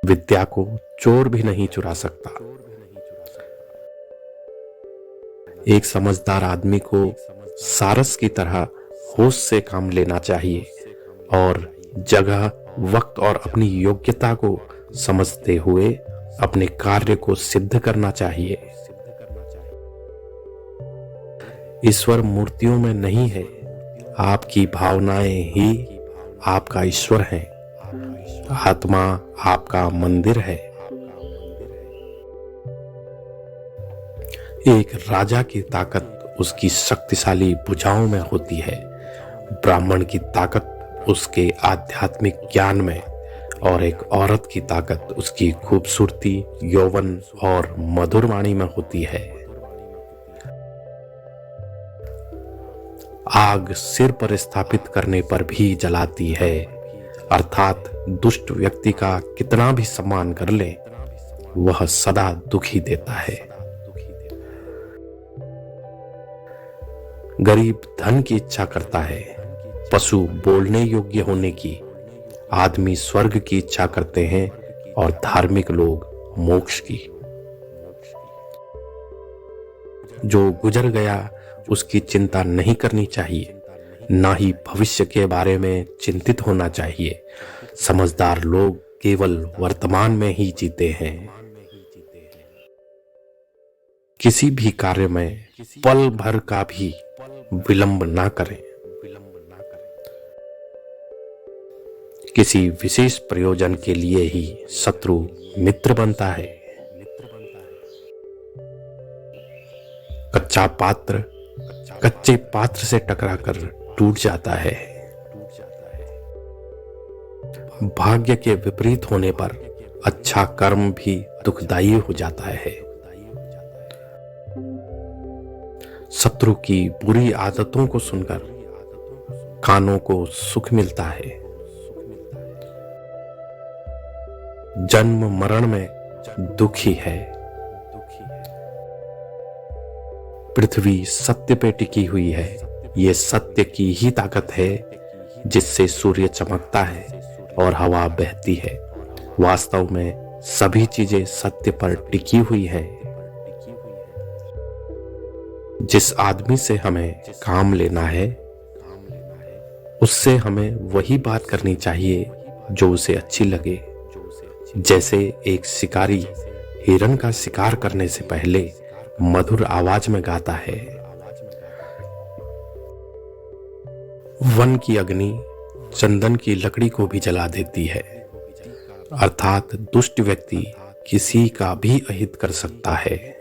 विद्या को चोर भी नहीं चुरा सकता। एक समझदार आदमी को सारस की तरह होश से काम लेना चाहिए और जगह, वक्त और अपनी योग्यता को समझते हुए अपने कार्य को सिद्ध करना चाहिए। ईश्वर मूर्तियों में नहीं है, आपकी भावनाएं ही आपका ईश्वर है। आत्मा आपका मंदिर है। एक राजा की ताकत उसकी शक्तिशाली भुजाओं में होती है, ब्राह्मण की ताकत उसके आध्यात्मिक ज्ञान में, और एक औरत की ताकत उसकी खूबसूरती, यौवन और मधुर वाणी में होती है। आग सिर पर स्थापित करने पर भी जलाती है, अर्थात दुष्ट व्यक्ति का कितना भी सम्मान कर ले, वह सदा दुखी देता है। गरीब धन की इच्छा करता है, पशु बोलने योग्य होने की, आदमी स्वर्ग की इच्छा करते हैं और धार्मिक लोग मोक्ष की। जो गुजर गया उसकी चिंता नहीं करनी चाहिए, ना ही भविष्य के बारे में चिंतित होना चाहिए। समझदार लोग केवल वर्तमान में ही जीते हैं। किसी भी कार्य में पल भर का भी विलंब ना करें। किसी विशेष प्रयोजन के लिए ही शत्रु मित्र बनता है। कच्चा पात्र कच्चे पात्र से टकराकर टूट जाता है। भाग्य के विपरीत होने पर अच्छा कर्म भी दुखदायी हो जाता है। शत्रु की बुरी आदतों को सुनकर कानों को सुख मिलता है। जन्म मरण में दुख ही है। पृथ्वी सत्य पे टिकी हुई है। ये सत्य की ही ताकत है जिससे सूर्य चमकता है और हवा बहती है। वास्तव में सभी चीजें सत्य पर टिकी हुई हैं। जिस आदमी से हमें काम लेना है, उससे हमें वही बात करनी चाहिए जो उसे अच्छी लगे। जैसे एक शिकारी हिरण का शिकार करने से पहले मधुर आवाज में गाता है। वन की अग्नि चंदन की लकड़ी को भी जला देती है, अर्थात दुष्ट व्यक्ति किसी का भी अहित कर सकता है।